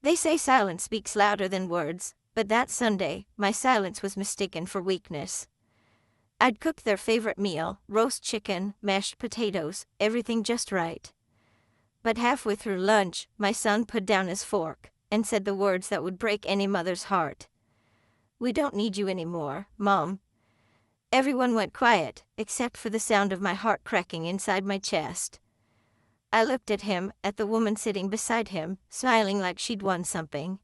They say silence speaks louder than words, but that Sunday, my silence was mistaken for weakness. I'd cooked their favorite meal, roast chicken, mashed potatoes, everything just right. But halfway through lunch, my son put down his fork and said the words that would break any mother's heart. "We don't need you anymore, Mom." Everyone went quiet, except for the sound of my heart cracking inside my chest. I looked at him, at the woman sitting beside him, smiling like she'd won something.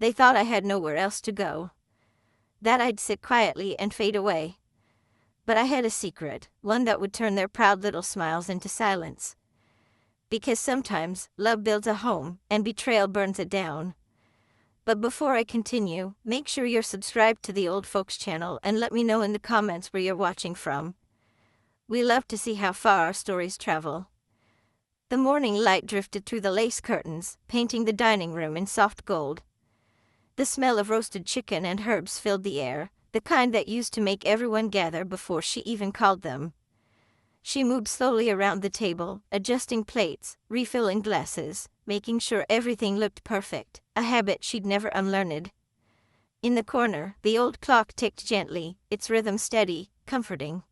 They thought I had nowhere else to go, that I'd sit quietly and fade away. But I had a secret, one that would turn their proud little smiles into silence. Because sometimes, love builds a home, and betrayal burns it down. But before I continue, make sure you're subscribed to the Old Folks channel and let me know in the comments where you're watching from. We love to see how far our stories travel. The morning light drifted through the lace curtains, painting the dining room in soft gold. The smell of roasted chicken and herbs filled the air, the kind that used to make everyone gather before she even called them. She moved slowly around the table, adjusting plates, refilling glasses, making sure everything looked perfect, a habit she'd never unlearned. In the corner, the old clock ticked gently, its rhythm steady, comforting.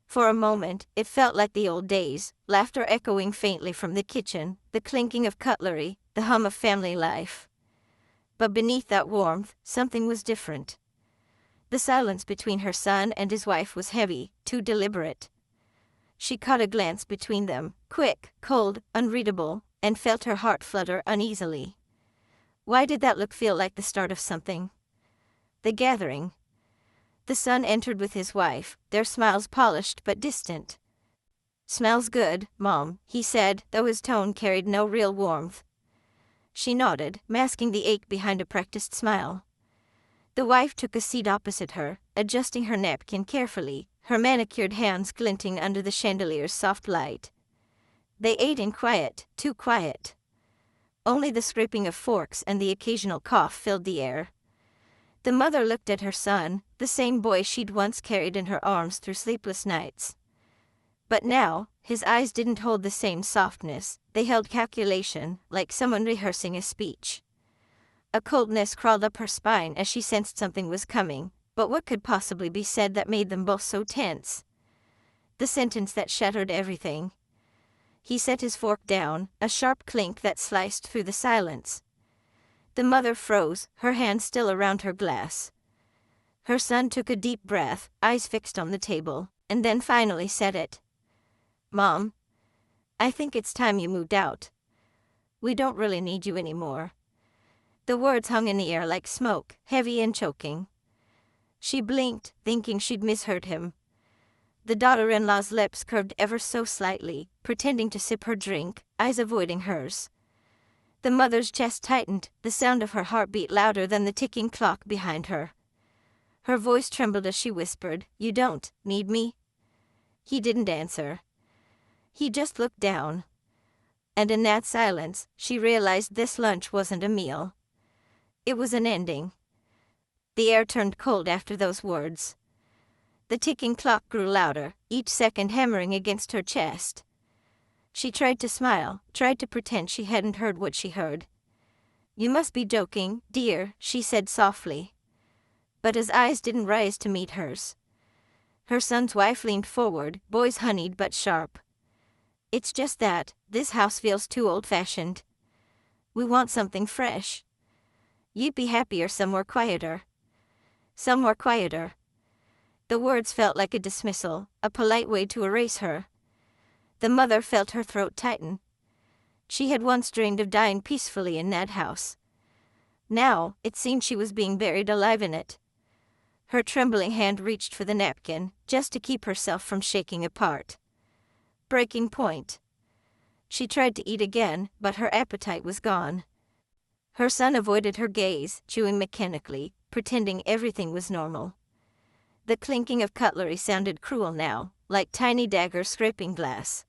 For a moment, it felt like the old days, laughter echoing faintly from the kitchen, the clinking of cutlery, the hum of family life. But beneath that warmth, something was different. The silence between her son and his wife was heavy, too deliberate. She caught a glance between them, quick, cold, unreadable, and felt her heart flutter uneasily. Why did that look feel like the start of something? The gathering. The son entered with his wife, their smiles polished but distant. "Smells good, Mom," he said, though his tone carried no real warmth. She nodded, masking the ache behind a practiced smile. The wife took a seat opposite her, adjusting her napkin carefully, her manicured hands glinting under the chandelier's soft light. They ate in quiet, too quiet. Only the scraping of forks and the occasional cough filled the air. The mother looked at her son, the same boy she'd once carried in her arms through sleepless nights. But now, his eyes didn't hold the same softness, they held calculation, like someone rehearsing a speech. A coldness crawled up her spine as she sensed something was coming, but what could possibly be said that made them both so tense? The sentence that shattered everything. He set his fork down, a sharp clink that sliced through the silence. The mother froze, her hand still around her glass. Her son took a deep breath, eyes fixed on the table, and then finally said it. "Mom, I think it's time you moved out. We don't really need you anymore." The words hung in the air like smoke, heavy and choking. She blinked, thinking she'd misheard him. The daughter-in-law's lips curved ever so slightly, pretending to sip her drink, eyes avoiding hers. The mother's chest tightened, the sound of her heartbeat louder than the ticking clock behind her. Her voice trembled as she whispered, "You don't need me?" He didn't answer. He just looked down. And in that silence, she realized this lunch wasn't a meal. It was an ending. The air turned cold after those words. The ticking clock grew louder, each second hammering against her chest. She tried to smile, tried to pretend she hadn't heard what she heard. "You must be joking, dear," she said softly. But his eyes didn't rise to meet hers. Her son's wife leaned forward, voice honeyed but sharp. "It's just that, this house feels too old-fashioned. We want something fresh. You'd be happier somewhere quieter." Somewhere quieter. The words felt like a dismissal, a polite way to erase her. The mother felt her throat tighten. She had once dreamed of dying peacefully in that house. Now, it seemed she was being buried alive in it. Her trembling hand reached for the napkin, just to keep herself from shaking apart. Breaking point. She tried to eat again, but her appetite was gone. Her son avoided her gaze, chewing mechanically, pretending everything was normal. The clinking of cutlery sounded cruel now, like tiny daggers scraping glass.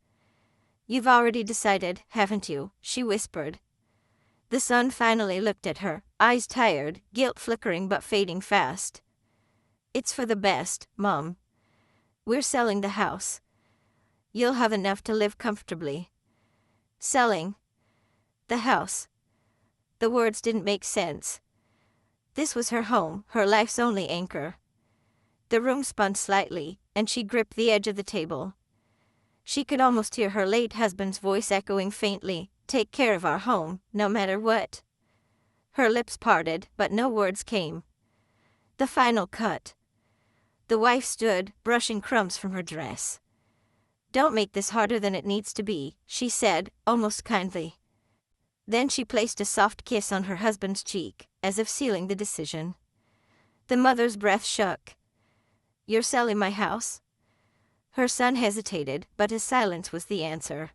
"You've already decided, haven't you?" she whispered. The son finally looked at her, eyes tired, guilt flickering but fading fast. "It's for the best, Mom. We're selling the house. You'll have enough to live comfortably." Selling the house. The words didn't make sense. This was her home, her life's only anchor. The room spun slightly, and she gripped the edge of the table. She could almost hear her late husband's voice echoing faintly, "Take care of our home, no matter what." Her lips parted, but no words came. The final cut. The wife stood, brushing crumbs from her dress. "Don't make this harder than it needs to be," she said, almost kindly. Then she placed a soft kiss on her husband's cheek, as if sealing the decision. The mother's breath shook. "You're selling my house?" Her son hesitated, but his silence was the answer.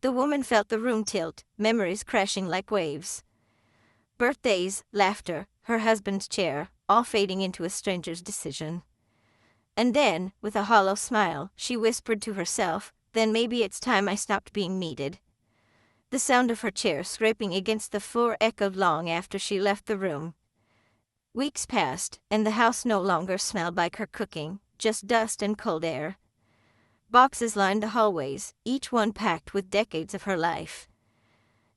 The woman felt the room tilt, memories crashing like waves. Birthdays, laughter, her husband's chair, all fading into a stranger's decision. And then, with a hollow smile, she whispered to herself, "Then maybe it's time I stopped being needed." The sound of her chair scraping against the floor echoed long after she left the room. Weeks passed, and the house no longer smelled like her cooking, just dust and cold air. Boxes lined the hallways, each one packed with decades of her life.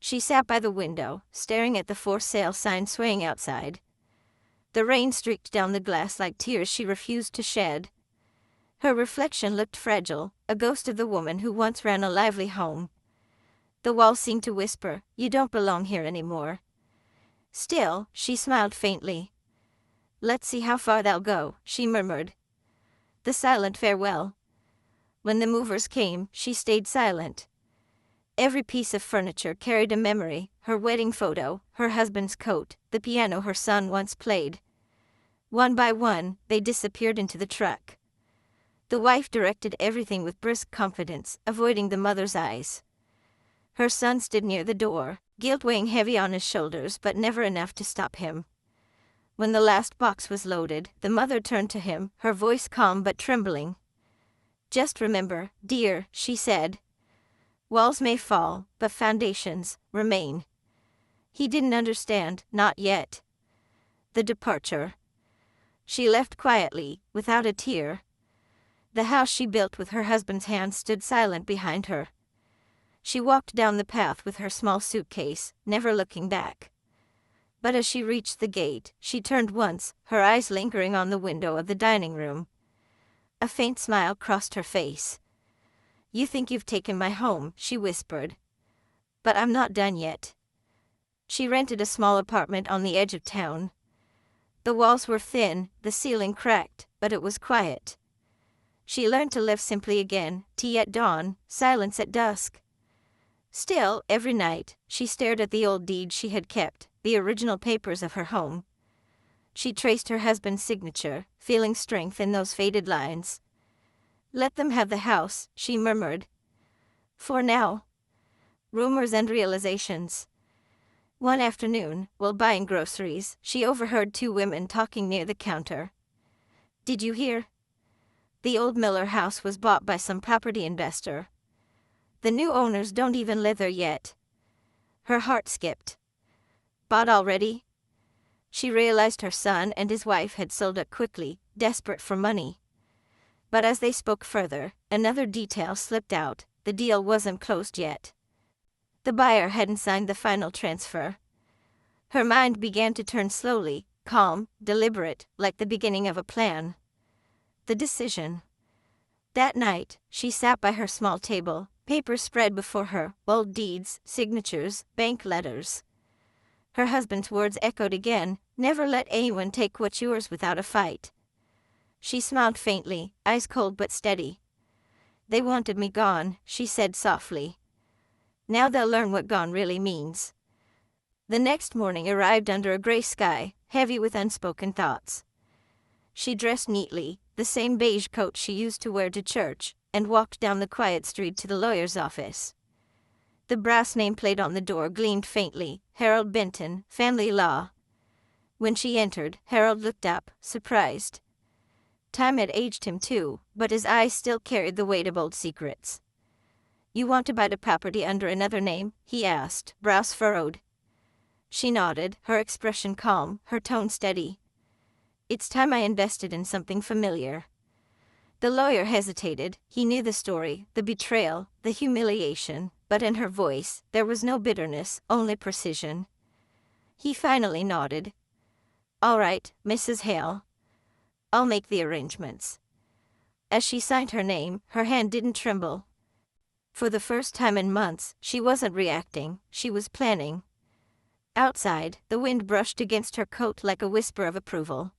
She sat by the window, staring at the for sale sign swaying outside. The rain streaked down the glass like tears she refused to shed. Her reflection looked fragile, a ghost of the woman who once ran a lively home. The walls seemed to whisper, "You don't belong here anymore." Still, she smiled faintly. "Let's see how far they'll go," she murmured. The silent farewell. When the movers came, she stayed silent. Every piece of furniture carried a memory, her wedding photo, her husband's coat, the piano her son once played. One by one, they disappeared into the truck. The wife directed everything with brisk confidence, avoiding the mother's eyes. Her son stood near the door, guilt weighing heavy on his shoulders but never enough to stop him. When the last box was loaded, the mother turned to him, her voice calm but trembling. "Just remember, dear," she said. "Walls may fall, but foundations remain." He didn't understand, not yet. The departure. She left quietly, without a tear. The house she built with her husband's hand stood silent behind her. She walked down the path with her small suitcase, never looking back. But as she reached the gate, she turned once, her eyes lingering on the window of the dining room. A faint smile crossed her face. "You think you've taken my home," she whispered. "But I'm not done yet." She rented a small apartment on the edge of town. The walls were thin, the ceiling cracked, but it was quiet. She learned to live simply again, tea at dawn, silence at dusk. Still, every night, she stared at the old deeds she had kept, the original papers of her home. She traced her husband's signature, feeling strength in those faded lines. "Let them have the house," she murmured. "For now." Rumors and realizations. One afternoon, while buying groceries, she overheard two women talking near the counter. "Did you hear? The old Miller house was bought by some property investor. The new owners don't even live there yet." Her heart skipped. Bought already? She realized her son and his wife had sold it quickly, desperate for money. But as they spoke further, another detail slipped out: the deal wasn't closed yet. The buyer hadn't signed the final transfer. Her mind began to turn slowly, calm, deliberate, like the beginning of a plan. The decision. That night, she sat by her small table, papers spread before her, old deeds, signatures, bank letters. Her husband's words echoed again, "Never let anyone take what's yours without a fight." She smiled faintly, eyes cold but steady. "They wanted me gone," she said softly. "Now they'll learn what gone really means." The next morning arrived under a gray sky, heavy with unspoken thoughts. She dressed neatly, the same beige coat she used to wear to church, and walked down the quiet street to the lawyer's office. The brass nameplate on the door gleamed faintly, Harold Benton, Family Law. When she entered, Harold looked up, surprised. Time had aged him too, but his eyes still carried the weight of old secrets. "You want to buy the property under another name?" he asked, brows furrowed. She nodded, her expression calm, her tone steady. "It's time I invested in something familiar." The lawyer hesitated. He knew the story, the betrayal, the humiliation, but in her voice, there was no bitterness, only precision. He finally nodded. "All right, Mrs. Hale. I'll make the arrangements." As she signed her name, her hand didn't tremble. For the first time in months, she wasn't reacting, she was planning. Outside, the wind brushed against her coat like a whisper of approval.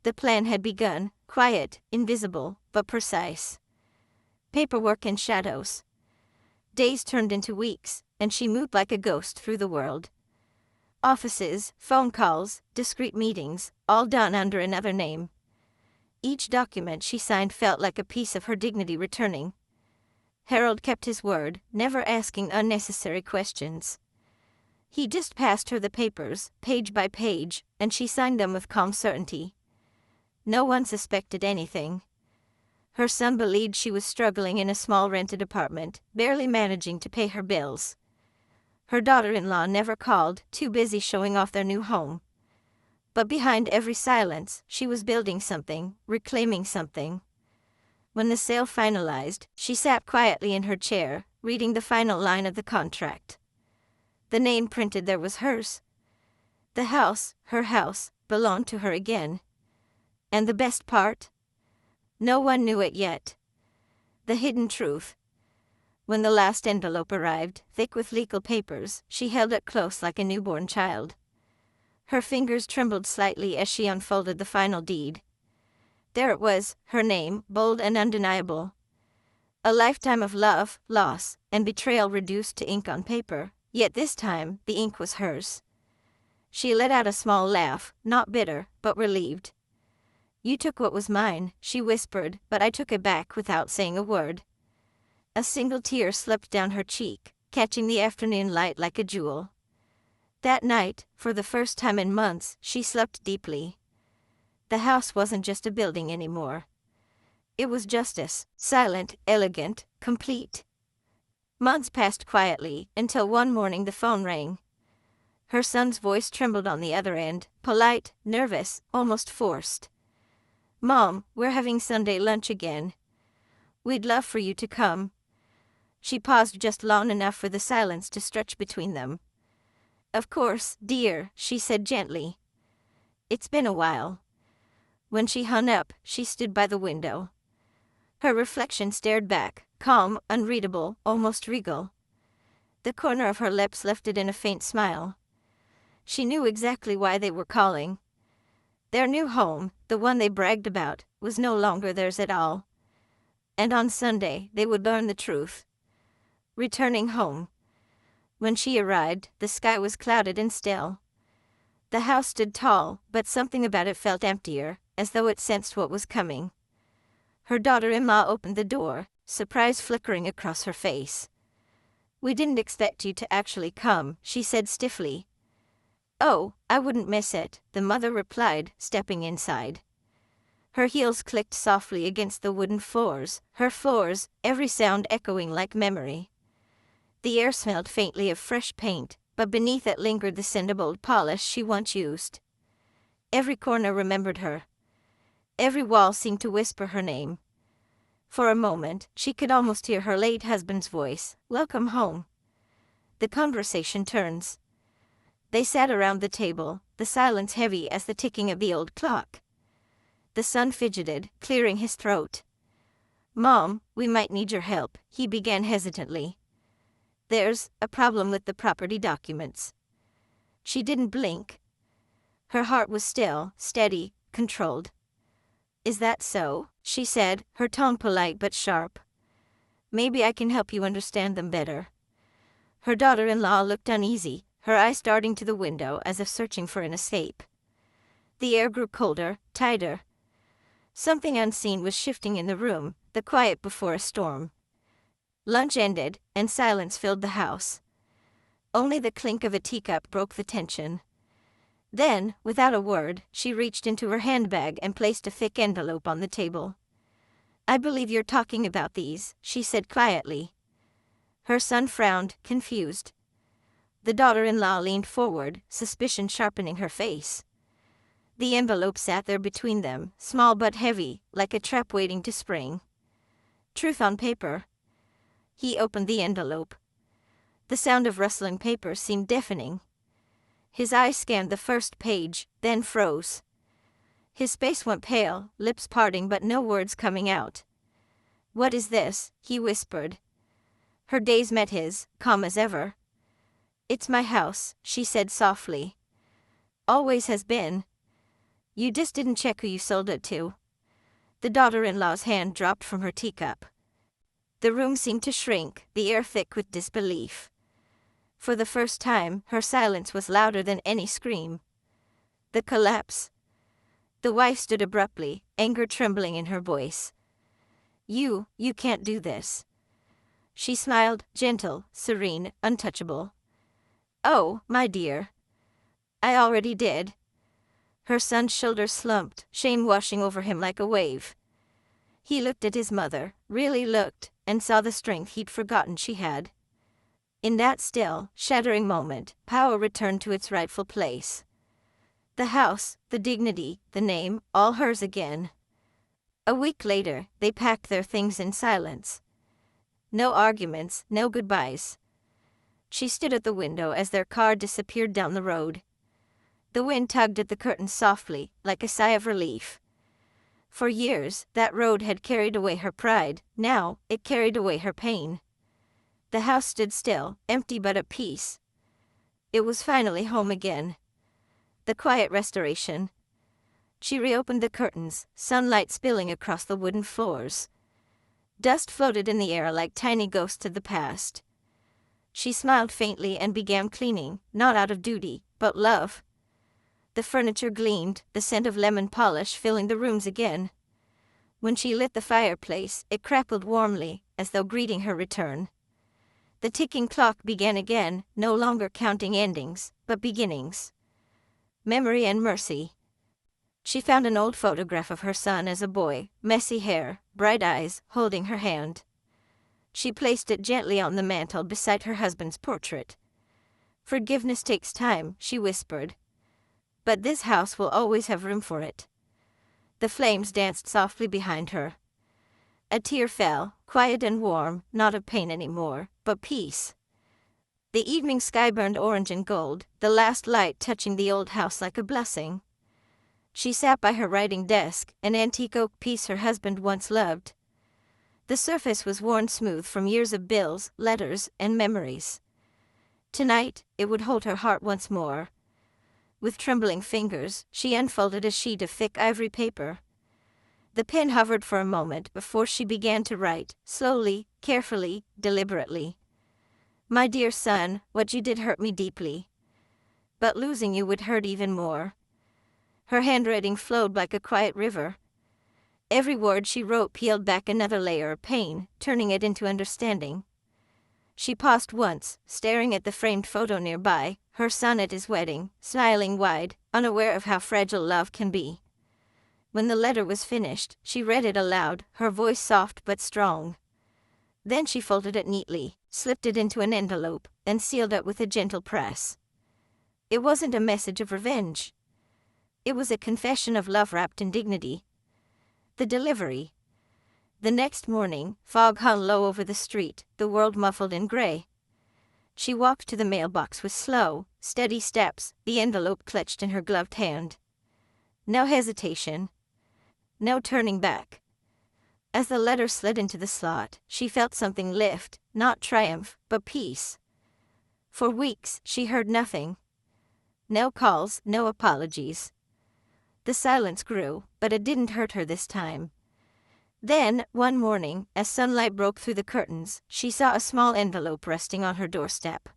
The plan had begun, quiet, invisible, but precise. Paperwork and shadows. Days turned into weeks, and she moved like a ghost through the world. Offices, phone calls, discreet meetings, all done under another name. Each document she signed felt like a piece of her dignity returning. Harold kept his word, never asking unnecessary questions. He just passed her the papers, page by page, and she signed them with calm certainty. No one suspected anything. Her son believed she was struggling in a small rented apartment, barely managing to pay her bills. Her daughter-in-law never called, too busy showing off their new home. But behind every silence, she was building something, reclaiming something. When the sale finalized, she sat quietly in her chair, reading the final line of the contract. The name printed there was hers. The house, her house, belonged to her again. And the best part? No one knew it yet. The hidden truth. When the last envelope arrived, thick with legal papers, she held it close like a newborn child. Her fingers trembled slightly as she unfolded the final deed. There it was, her name, bold and undeniable. A lifetime of love, loss, and betrayal reduced to ink on paper, yet this time, the ink was hers. She let out a small laugh, not bitter, but relieved. "You took what was mine," she whispered, but I took it back without saying a word. A single tear slipped down her cheek, catching the afternoon light like a jewel. That night, for the first time in months, she slept deeply. The house wasn't just a building anymore. It was justice, silent, elegant, complete. Months passed quietly, until one morning the phone rang. Her son's voice trembled on the other end, polite, nervous, almost forced. "Mom, we're having Sunday lunch again. We'd love for you to come." She paused just long enough for the silence to stretch between them. "Of course, dear," she said gently. "It's been a while." When she hung up, she stood by the window. Her reflection stared back, calm, unreadable, almost regal. The corner of her lips lifted in a faint smile. She knew exactly why they were calling. Their new home, the one they bragged about, was no longer theirs at all. And on Sunday, they would learn the truth. Returning home. When she arrived, the sky was clouded and still. The house stood tall, but something about it felt emptier, as though it sensed what was coming. Her daughter-in-law opened the door, surprise flickering across her face. "We didn't expect you to actually come," she said stiffly. "Oh, I wouldn't miss it," the mother replied, stepping inside. Her heels clicked softly against the wooden floors, her floors, every sound echoing like memory. The air smelled faintly of fresh paint, but beneath it lingered the scent of old polish she once used. Every corner remembered her. Every wall seemed to whisper her name. For a moment, she could almost hear her late husband's voice, "Welcome home." The conversation turns. They sat around the table, the silence heavy as the ticking of the old clock. The son fidgeted, clearing his throat. "Mom, we might need your help," he began hesitantly. "There's a problem with the property documents." She didn't blink. Her heart was still, steady, controlled. "Is that so?" she said, her tone polite but sharp. "Maybe I can help you understand them better." Her daughter-in-law looked uneasy, her eyes darting to the window as if searching for an escape. The air grew colder, tighter. Something unseen was shifting in the room, the quiet before a storm. Lunch ended, and silence filled the house. Only the clink of a teacup broke the tension. Then, without a word, she reached into her handbag and placed a thick envelope on the table. "I believe you're talking about these," she said quietly. Her son frowned, confused. The daughter-in-law leaned forward, suspicion sharpening her face. The envelope sat there between them, small but heavy, like a trap waiting to spring. Truth on paper. He opened the envelope. The sound of rustling paper seemed deafening. His eyes scanned the first page, then froze. His face went pale, lips parting but no words coming out. "What is this?" he whispered. Her gaze met his, calm as ever. "It's my house," she said softly. "Always has been. You just didn't check who you sold it to." The daughter-in-law's hand dropped from her teacup. The room seemed to shrink, the air thick with disbelief. For the first time, her silence was louder than any scream. The collapse. The wife stood abruptly, anger trembling in her voice. You can't do this." She smiled, gentle, serene, untouchable. "Oh, my dear. I already did." Her son's shoulders slumped, shame washing over him like a wave. He looked at his mother, really looked, and saw the strength he'd forgotten she had. In that still, shattering moment, power returned to its rightful place. The house, the dignity, the name, all hers again. A week later, they packed their things in silence. No arguments, no goodbyes. She stood at the window as their car disappeared down the road. The wind tugged at the curtains softly, like a sigh of relief. For years, that road had carried away her pride, now, it carried away her pain. The house stood still, empty but at peace. It was finally home again. The quiet restoration. She reopened the curtains, sunlight spilling across the wooden floors. Dust floated in the air like tiny ghosts of the past. She smiled faintly and began cleaning, not out of duty, but love. The furniture gleamed, the scent of lemon polish filling the rooms again. When she lit the fireplace, it crackled warmly, as though greeting her return. The ticking clock began again, no longer counting endings, but beginnings. Memory and mercy. She found an old photograph of her son as a boy, messy hair, bright eyes, holding her hand. She placed it gently on the mantel beside her husband's portrait. "Forgiveness takes time," she whispered. "But this house will always have room for it." The flames danced softly behind her. A tear fell, quiet and warm, not of pain anymore, but peace. The evening sky burned orange and gold, the last light touching the old house like a blessing. She sat by her writing desk, an antique oak piece her husband once loved. The surface was worn smooth from years of bills, letters, and memories. Tonight, it would hold her heart once more. With trembling fingers, she unfolded a sheet of thick ivory paper. The pen hovered for a moment before she began to write, slowly, carefully, deliberately. "My dear son, what you did hurt me deeply. But losing you would hurt even more." Her handwriting flowed like a quiet river. Every word she wrote peeled back another layer of pain, turning it into understanding. She paused once, staring at the framed photo nearby, her son at his wedding, smiling wide, unaware of how fragile love can be. When the letter was finished, she read it aloud, her voice soft but strong. Then she folded it neatly, slipped it into an envelope, and sealed it with a gentle press. It wasn't a message of revenge. It was a confession of love wrapped in dignity. The delivery. The next morning, fog hung low over the street, the world muffled in gray. She walked to the mailbox with slow, steady steps, the envelope clutched in her gloved hand. No hesitation. No turning back. As the letter slid into the slot, she felt something lift, not triumph, but peace. For weeks, she heard nothing. No calls, no apologies. The silence grew, but it didn't hurt her this time. Then, one morning, as sunlight broke through the curtains, she saw a small envelope resting on her doorstep.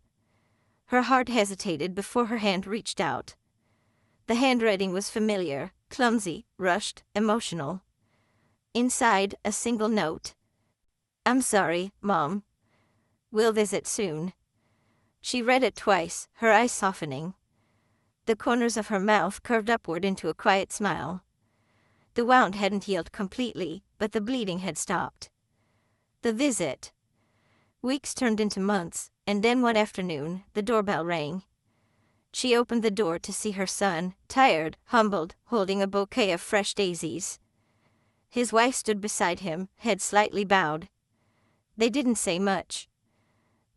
Her heart hesitated before her hand reached out. The handwriting was familiar, clumsy, rushed, emotional. Inside, a single note. "I'm sorry, Mom. We'll visit soon." She read it twice, her eyes softening. The corners of her mouth curved upward into a quiet smile. The wound hadn't healed completely, but the bleeding had stopped. The visit. Weeks turned into months, and then one afternoon, the doorbell rang. She opened the door to see her son, tired, humbled, holding a bouquet of fresh daisies. His wife stood beside him, head slightly bowed. They didn't say much.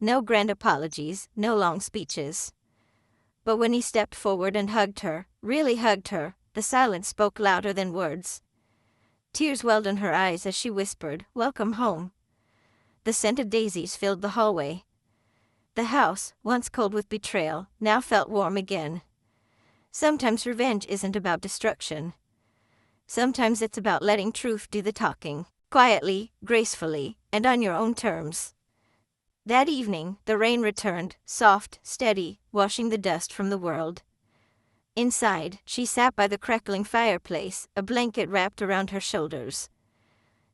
No grand apologies, no long speeches. But when he stepped forward and hugged her, really hugged her, the silence spoke louder than words. Tears welled in her eyes as she whispered, "Welcome home." The scented daisies filled the hallway. The house, once cold with betrayal, now felt warm again. Sometimes revenge isn't about destruction. Sometimes it's about letting truth do the talking, quietly, gracefully, and on your own terms. That evening, the rain returned, soft, steady, washing the dust from the world. Inside, she sat by the crackling fireplace, a blanket wrapped around her shoulders.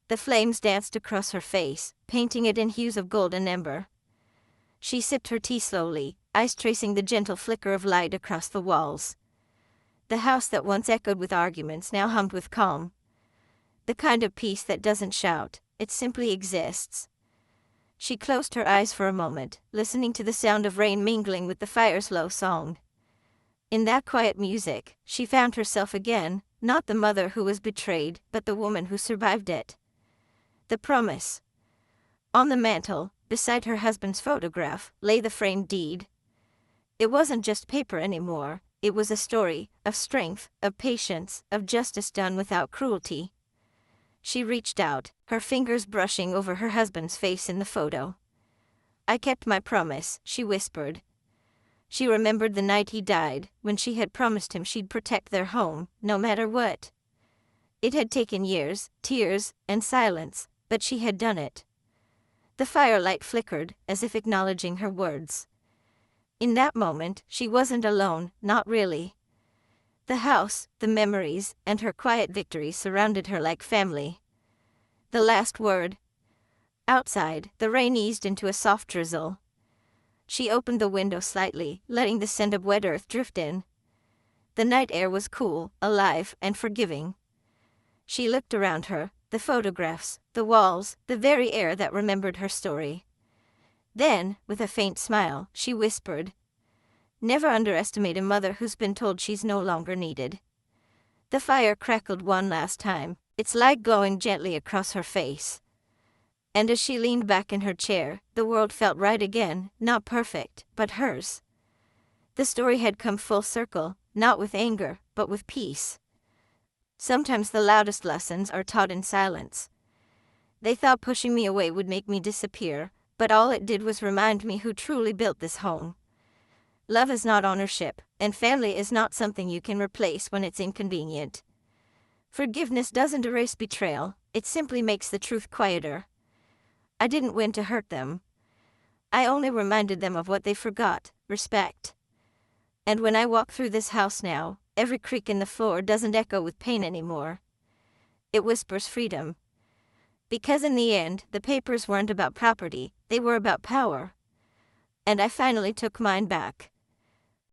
The flames danced across her face, painting it in hues of gold and ember. She sipped her tea slowly, eyes tracing the gentle flicker of light across the walls. The house that once echoed with arguments now hummed with calm. The kind of peace that doesn't shout, it simply exists. She closed her eyes for a moment, listening to the sound of rain mingling with the fire's low song. In that quiet music, she found herself again, not the mother who was betrayed, but the woman who survived it. The promise. On the mantel, beside her husband's photograph, lay the framed deed. It wasn't just paper anymore, it was a story, of strength, of patience, of justice done without cruelty. She reached out, her fingers brushing over her husband's face in the photo. "I kept my promise," she whispered. She remembered the night he died, when she had promised him she'd protect their home, no matter what. It had taken years, tears, and silence, but she had done it. The firelight flickered, as if acknowledging her words. In that moment, she wasn't alone, not really. The house, the memories, and her quiet victories surrounded her like family. The last word. Outside, the rain eased into a soft drizzle. She opened the window slightly, letting the scent of wet earth drift in. The night air was cool, alive, and forgiving. She looked around her, the photographs, the walls, the very air that remembered her story. Then, with a faint smile, she whispered, "Never underestimate a mother who's been told she's no longer needed." The fire crackled one last time, its light glowing gently across her face. And as she leaned back in her chair, the world felt right again, not perfect, but hers. The story had come full circle, not with anger, but with peace. Sometimes the loudest lessons are taught in silence. They thought pushing me away would make me disappear, but all it did was remind me who truly built this home. Love is not ownership, and family is not something you can replace when it's inconvenient. Forgiveness doesn't erase betrayal, it simply makes the truth quieter. I didn't win to hurt them. I only reminded them of what they forgot, respect. And when I walk through this house now, every creak in the floor doesn't echo with pain anymore. It whispers freedom. Because in the end, the papers weren't about property, they were about power. And I finally took mine back.